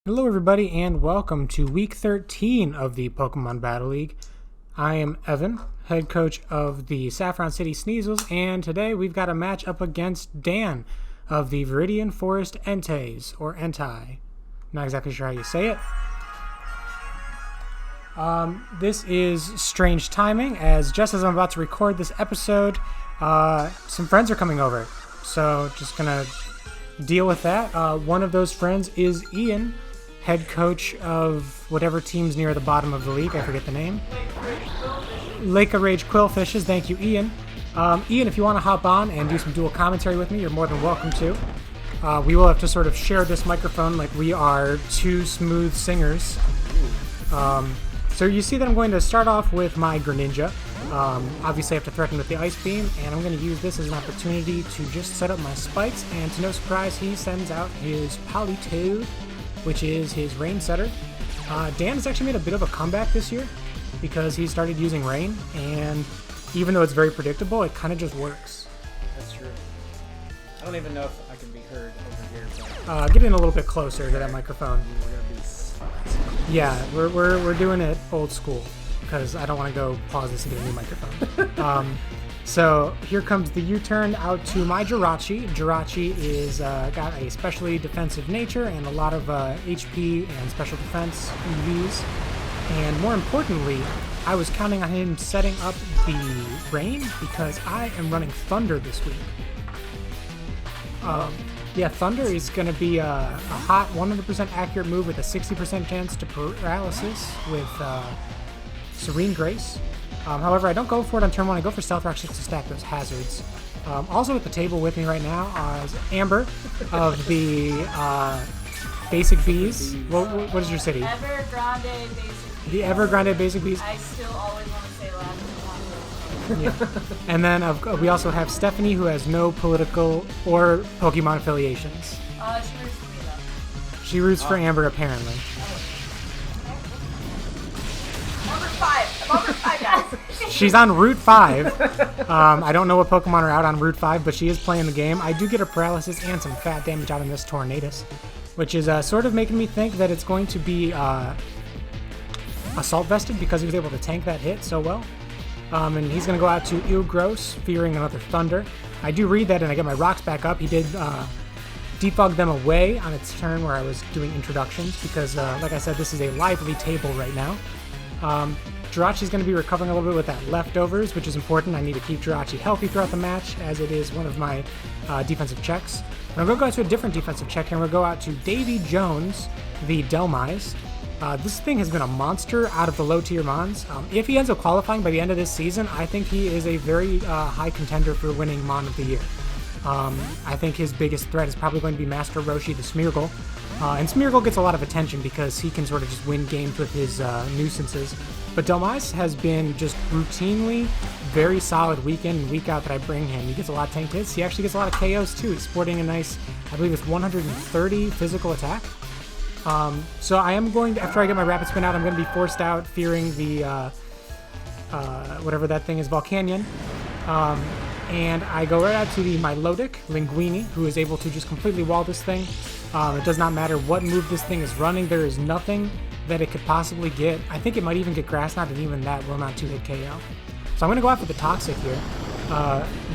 Hello everybody and welcome to week 13 of the Pokemon Battle League. I am Evan, head coach of the Saffron City Sneasels, and today we've got a match up against Dan of the Viridian Forest Enteis, or Entei. Not exactly sure how you say it. This is strange timing, as just as I'm about to record this episode, some friends are coming over. So just gonna deal with that. One of those friends is Ian, head coach of whatever team's near the bottom of the league. I forget the name. Lake of Rage Quillfishes. Thank you, Ian. Ian, if you want to hop on and do some dual commentary with me, you're more than welcome to. We will have to sort of share this microphone like we are two smooth singers. So you see that I'm going to start off with my Greninja. Obviously I have to threaten with the Ice Beam, and I'm going to use this as an opportunity to just set up my spikes, and to no surprise he sends out his Politoed, which is his Rain Setter. Dan has actually made a bit of a comeback this year because he started using Rain, and even though it's very predictable, it kind of just works. That's true. I don't even know if I can be heard over here. But Get in a little bit closer to that microphone. we're gonna be. Yeah, we're doing it old school because I don't want to go pause this and get a new microphone. So here comes the U-turn out to my Jirachi. Jirachi is got a specially defensive nature and a lot of HP and special defense EVs. And more importantly, I was counting on him setting up the Rain because I am running Thunder this week. Yeah, Thunder is going to be a hot 100% accurate move with a 60% chance to paralysis with Serene Grace. However, I don't go for it on turn 1. I go for Stealth Rock just to stack those hazards. Also at the table with me right now is Amber of the Basic Bees. What is your city? Evergrande Basic Bees. The Evergrande Basic Bees. I still always want to say Latin. Yeah. And then we also have Stephanie, who has no political or Pokemon affiliations. She roots for me though. She roots for Amber, apparently. Number 5. I'm on Route 5, guys. She's on Route 5. I don't know what Pokemon are out on Route 5, but she is playing the game. I do get a paralysis and some fat damage out of this Tornadus, which is sort of making me think that it's going to be Assault Vested because he was able to tank that hit so well. And he's going to go out to Eelgross, fearing another Thunder. I do read that and I get my rocks back up. He did defog them away on its turn where I was doing introductions because, like I said, this is a lively table right now. Jirachi's going to be recovering a little bit with that leftovers, which is important. I need to keep Jirachi healthy throughout the match, as it is one of my defensive checks. And I'm going to go out to a different defensive check here. We'll go out to Davy Jones, the Delmise. This thing has been a monster out of the low-tier Mons. If he ends up qualifying by the end of this season, I think he is a very high contender for winning Mon of the Year. I think his biggest threat is probably going to be Master Roshi the Smeargle. And Smeargle gets a lot of attention because he can sort of just win games with his nuisances. But Delmise has been just routinely very solid week in and week out that I bring him. He gets a lot of tanked hits. He actually gets a lot of KOs too. He's sporting a nice, I believe it's 130 physical attack. So I am going to, after I get my Rapid Spin out, I'm going to be forced out, fearing the, whatever that thing is, Volcanion. And I go right out to the Milotic, Linguini, who is able to just completely wall this thing. It does not matter what move this thing is running. There is nothing that it could possibly get. I think it might even get Grass Knot, and even that will not 2-hit KO. So I'm going to go out for the Toxic here.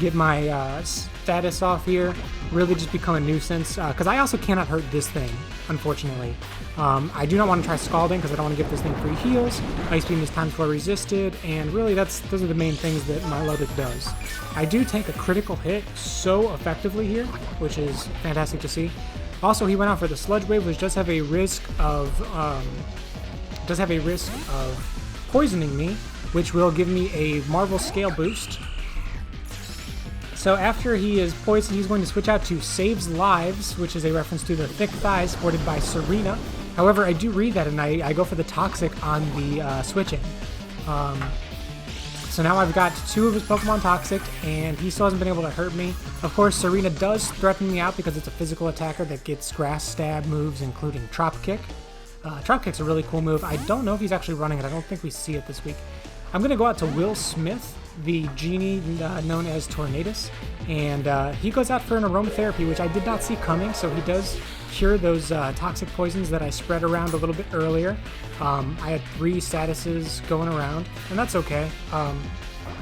Get my status off here. Really just become a nuisance. Because I also cannot hurt this thing, unfortunately. I do not want to try Scalding because I don't want to give this thing free heals. Ice Beam is time flow resisted, and really those are the main things that Milotic does. I do take a critical hit so effectively here, which is fantastic to see. Also, he went out for the Sludge Wave, which does have a risk of poisoning me, which will give me a Marvel Scale boost. So after he is poisoned, he's going to switch out to Saves Lives, which is a reference to the thick thighs sported by Serena. However, I do read that, and I go for the Toxic on the switch-in. So now I've got 2 of his Pokemon Toxic, and he still hasn't been able to hurt me. Of course, Serena does threaten me out because it's a physical attacker that gets Grass Stab moves, including Trop Kick. Trop Kick's a really cool move. I don't know if he's actually running it. I don't think we see it this week. I'm going to go out to Will Smith, the genie known as Tornadus, and he goes out for an aromatherapy, which I did not see coming, so he does cure those toxic poisons that I spread around a little bit earlier. I had 3 statuses going around, and that's okay,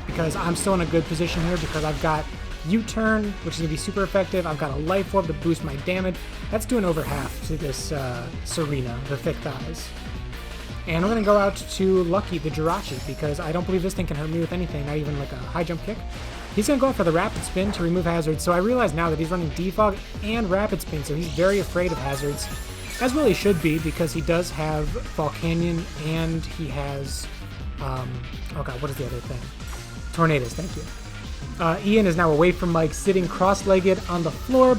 because I'm still in a good position here because I've got U-turn, which is going to be super effective. I've got a life orb to boost my damage. That's doing over half to this Serena, the thick thighs. And I'm going to go out to Lucky, the Jirachi, because I don't believe this thing can hurt me with anything, not even like a high jump kick. He's going to go out for the Rapid Spin to remove hazards, so I realize now that he's running Defog and Rapid Spin, so he's very afraid of hazards, as well he should be, because he does have Volcanion, and he has, oh god, what is the other thing? Tornadoes, thank you. Ian is now away from Mike, sitting cross-legged on the floor,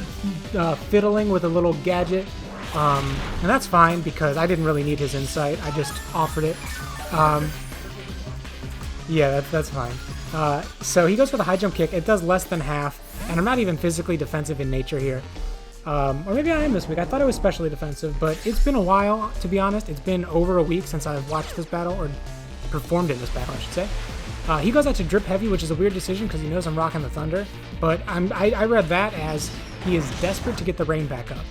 fiddling with a little gadget. And that's fine because I didn't really need his insight. I just offered it. Yeah, that's fine. So he goes for the high jump kick. It does less than half, and I'm not even physically defensive in nature here. Or maybe I am this week. I thought it was specially defensive, but it's been a while, to be honest. It's been over a week since I've watched this battle, or performed in this battle, I should say. He goes out to Drip Heavy, which is a weird decision because he knows I'm rocking the Thunder, but I read that as he is desperate to get the rain back up.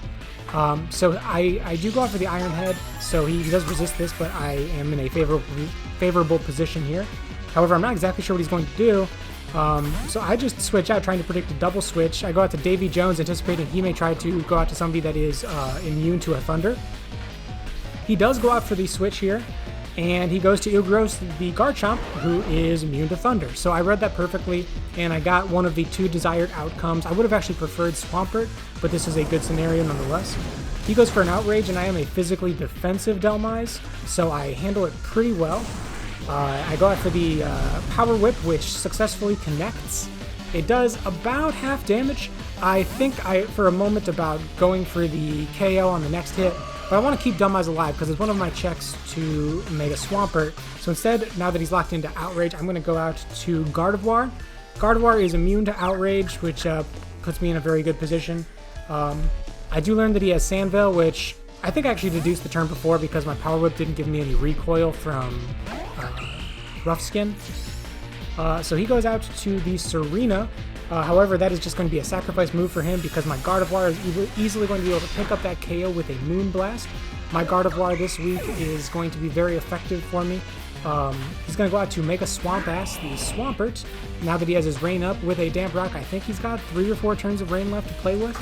So I do go out for the Iron Head, so he does resist this, but I am in a favorable position here. However, I'm not exactly sure what he's going to do, so I just switch out, trying to predict a double switch. I go out to Davy Jones, anticipating he may try to go out to somebody that is immune to a Thunder. He does go out for the switch here, and he goes to Ilgros, the Garchomp, who is immune to Thunder. So I read that perfectly, and I got one of the 2 desired outcomes. I would have actually preferred Swampert, but this is a good scenario nonetheless. He goes for an Outrage, and I am a physically defensive Delmise, so I handle it pretty well. I go out for the Power Whip, which successfully connects. It does about half damage. I think for a moment about going for the KO on the next hit, but I want to keep Delmise alive because it's one of my checks to make a Swampert. So instead, now that he's locked into Outrage, I'm going to go out to Gardevoir. Gardevoir is immune to Outrage, which puts me in a very good position. I do learn that he has Sandveil, which I think I actually deduced the turn before because my Power Whip didn't give me any recoil from Rough Skin. So he goes out to the Serena. However, that is just going to be a sacrifice move for him because my Gardevoir is easily going to be able to pick up that KO with a Moonblast. My Gardevoir this week is going to be very effective for me. He's going to go out to Mega Swampass, the Swampert. Now that he has his Rain up with a Damp Rock, I think he's got 3 or 4 turns of Rain left to play with.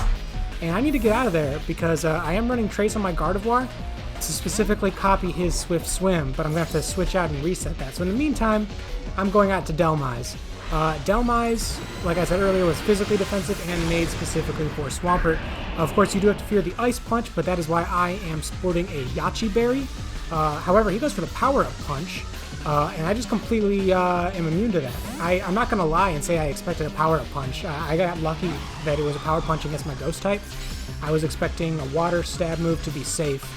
And I need to get out of there because I am running Trace on my Gardevoir to specifically copy his Swift Swim, but I'm going to have to switch out and reset that. So in the meantime, I'm going out to Delmise. Delmise, like I said earlier, was physically defensive and made specifically for Swampert. Of course, you do have to fear the Ice Punch, but that is why I am sporting a Yachi Berry. However, he goes for the Power Up Punch, and I just completely am immune to that. I'm not going to lie and say I expected a Power Up Punch. I got lucky that it was a Power Punch against my Ghost type. I was expecting a Water Stab move to be safe.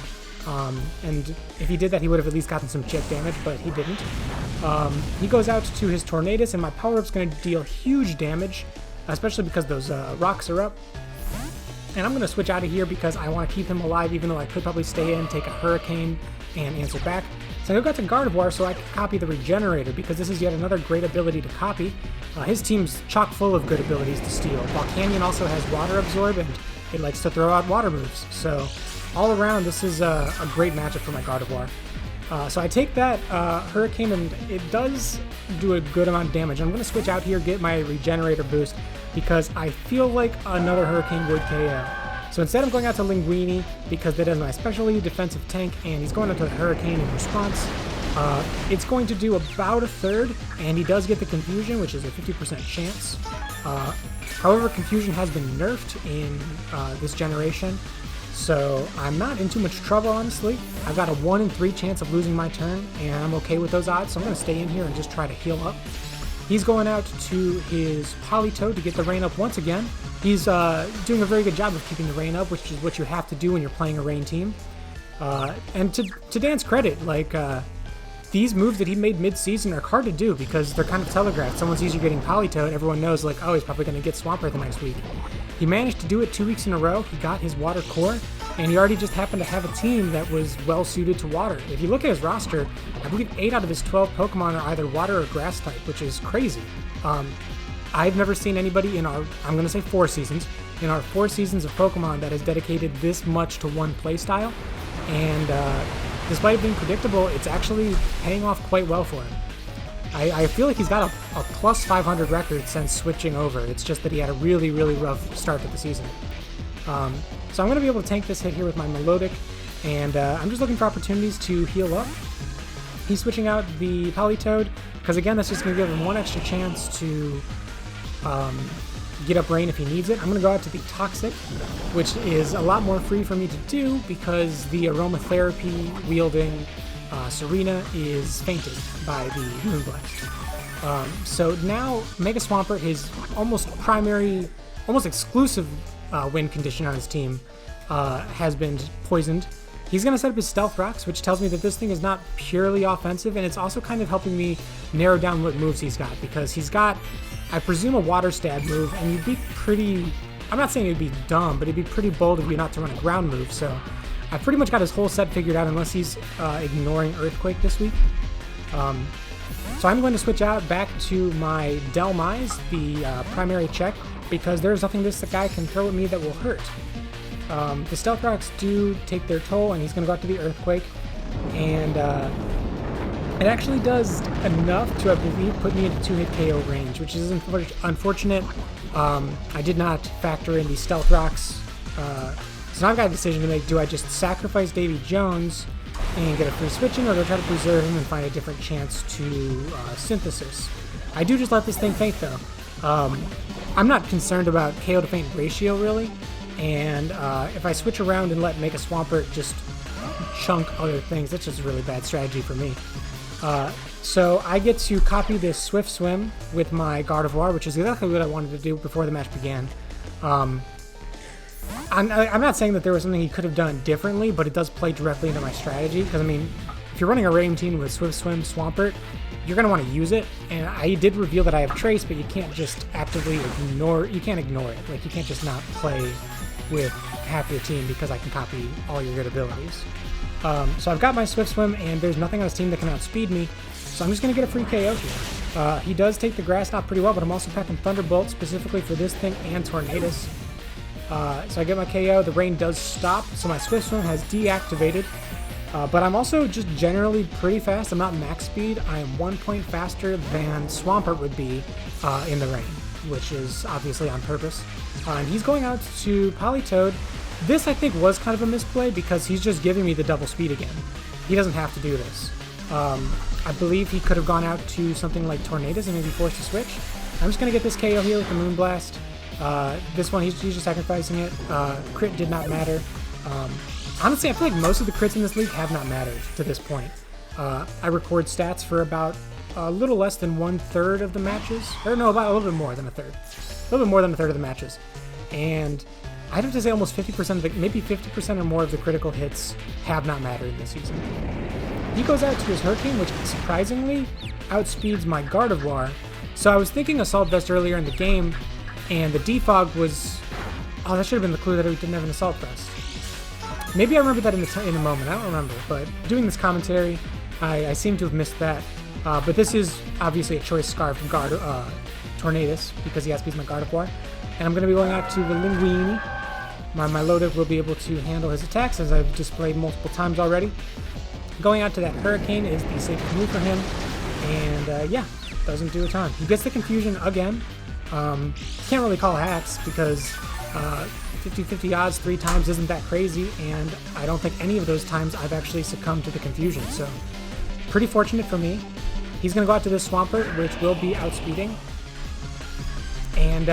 And if he did that, he would have at least gotten some chip damage, but he didn't. He goes out to his Tornadus, and my power-up's going to deal huge damage, especially because those rocks are up. And I'm going to switch out of here because I want to keep him alive, even though I could probably stay in, take a Hurricane, and answer back. So I go to Gardevoir so I can copy the Regenerator, because this is yet another great ability to copy. His team's chock full of good abilities to steal. Volcanion also has Water Absorb, and it likes to throw out water moves. So all around, this is a great matchup for my Gardevoir. So I take that Hurricane, and it does do a good amount of damage. I'm going to switch out here, get my Regenerator boost, because I feel like another Hurricane would KO. So instead I'm going out to Linguini, because that is my specially defensive tank, and he's going into the Hurricane in response. It's going to do about a third, and he does get the Confusion, which is a 50% chance. However, Confusion has been nerfed in this generation, so I'm not in too much trouble, honestly. I've got a 1 in 3 chance of losing my turn, and I'm okay with those odds, so I'm going to stay in here and just try to heal up. He's going out to his Politoed to get the rain up once again. He's doing a very good job of keeping the rain up, which is what you have to do when you're playing a rain team. And to Dan's credit, like, these moves that he made mid-season are hard to do because they're kind of telegraphed. Someone sees you getting Politoed, everyone knows, like, oh, he's probably going to get Swampert the next week. He managed to do it 2 weeks in a row. He got his water core, and he already just happened to have a team that was well suited to water. If you look at his roster, I believe 8 out of his 12 Pokemon are either water or grass type, which is crazy. I've never seen anybody in our, I'm going to say 4 seasons, in our 4 seasons of Pokemon that has dedicated this much to one playstyle. And despite it being predictable, it's actually paying off quite well for him. I feel like he's got a plus 500 record since switching over. It's just that he had a really, really rough start to the season. So I'm going to be able to tank this hit here with my Melodic, and I'm just looking for opportunities to heal up. He's switching out the Politoed, because again, that's just going to give him one extra chance to get up Rain if he needs it. I'm going to go out to the Toxic, which is a lot more free for me to do because the Aromatherapy wielding Serena is fainted by the Moonblast. So now Mega Swampert, his almost exclusive win condition on his team, has been poisoned. He's going to set up his Stealth Rocks, which tells me that this thing is not purely offensive, and it's also kind of helping me narrow down what moves he's got, because he's got, I presume, a Water Stab move, and you'd be pretty, I'm not saying it'd be dumb, but it'd be pretty bold of you not to run a ground move, so I've pretty much got his whole set figured out unless he's ignoring Earthquake this week. So I'm going to switch out back to my Delmise, the primary check, because there's nothing this guy can throw at me that will hurt. The Stealth Rocks do take their toll, and he's going to go out to the Earthquake, and it actually does enough to, I believe, put me into 2-hit KO range, which is unfortunate. I did not factor in the Stealth Rocks, so now I've got a decision to make. Do I just sacrifice Davy Jones and get a free switch in, or do I try to preserve him and find a different chance to Synthesis? I do just let this thing faint, though. I'm not concerned about KO to faint ratio, really, and if I switch around and let Mega Swampert just chunk other things, that's just a really bad strategy for me. So I get to copy this Swift Swim with my Gardevoir, which is exactly what I wanted to do before the match began. I'm not saying that there was something he could have done differently, but it does play directly into my strategy, because, I mean, if you're running a rain team with Swift Swim Swampert, you're going to want to use it, and I did reveal that I have Trace, but you can't just actively ignore it. You can't ignore it. Like, you can't just not play with half your team because I can copy all your good abilities. So I've got my Swift Swim, and there's nothing on his team that can outspeed me, so I'm just going to get a free KO here. He does take the Grass Knot pretty well, but I'm also packing Thunderbolt specifically for this thing and Tornadus. So I get my KO, the rain does stop, so my Swift Swim has deactivated, but I'm also just generally pretty fast. I'm not max speed. I am 1 point faster than Swampert would be in the rain, which is obviously on purpose. And he's going out to Politoed. This, I think, was kind of a misplay because he's just giving me the double speed again. He doesn't have to do this. I believe he could have gone out to something like Tornadus and maybe forced a switch. I'm just going to get this KO here with the Moonblast. This one, he's just sacrificing it. Crit did not matter. Honestly, I feel like most of the crits in this league have not mattered to this point. I record stats for about a little less than 1/3 of the matches. Or no, about a little bit more than a third. A little bit more than a third of the matches. And I'd have to say almost 50% of the, maybe 50% or more of the critical hits have not mattered this season. He goes out to his Hurricane, which surprisingly outspeeds my Gardevoir. So I was thinking Assault Vest earlier in the game, and the Defog was... Oh, that should have been the clue that it didn't have an Assault Vest. Maybe I remember that in a moment, I don't remember, but doing this commentary, I seem to have missed that. But this is obviously a choice scar from Tornadus, because he outspeeds my Gardevoir. And I'm going to be going out to the Linguini. My Milotic will be able to handle his attacks, as I've displayed multiple times already. Going out to that Hurricane is the safest move for him, and yeah, doesn't do a ton. He gets the Confusion again. Can't really call hacks because 50-50 odds 3 times isn't that crazy, and I don't think any of those times I've actually succumbed to the Confusion, so pretty fortunate for me. He's going to go out to this Swampert, which will be outspeeding, and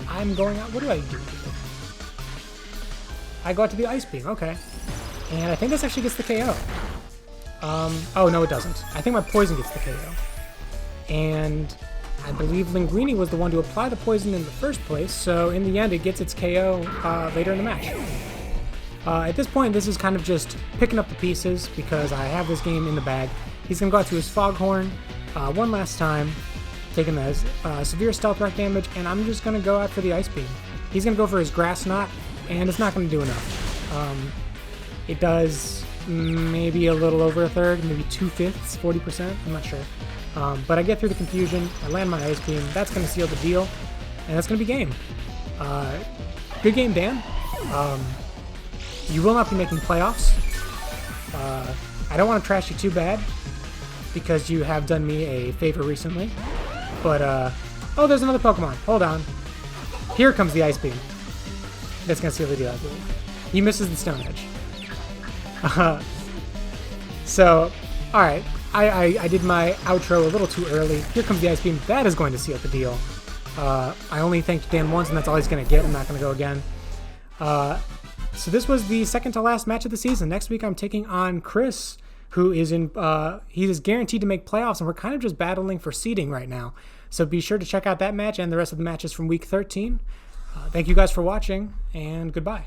I'm going out... What do I do? I go out to the Ice Beam, okay. And I think this actually gets the KO. Oh, no, it doesn't. I think my Poison gets the KO. And I believe Linguini was the one to apply the poison in the first place, so in the end it gets its KO later in the match. At this point, this is kind of just picking up the pieces because I have this game in the bag. He's going to go out to his Foghorn one last time, taking the severe Stealth Rock damage, and I'm just going to go out for the Ice Beam. He's going to go for his Grass Knot, and it's not going to do enough. It does maybe a little over a third, maybe 2/5, 40%, I'm not sure. But I get through the confusion, I land my Ice Beam, that's going to seal the deal, and that's going to be game. Good game, Dan. You will not be making playoffs. I don't want to trash you too bad, because you have done me a favor recently. But, oh, there's another Pokemon. Hold on. Here comes the Ice Beam. That's going to seal the deal, I believe. He misses the Stone Edge. So, alright. I did my outro a little too early. Here comes the Ice Beam. That is going to seal the deal. I only thanked Dan once, and that's all he's going to get. I'm not going to go again. So this was the second to last match of the season. Next week I'm taking on Chris, who is in, he is guaranteed to make playoffs, and we're kind of just battling for seeding right now. So be sure to check out that match and the rest of the matches from week 13. Thank you guys for watching, and goodbye.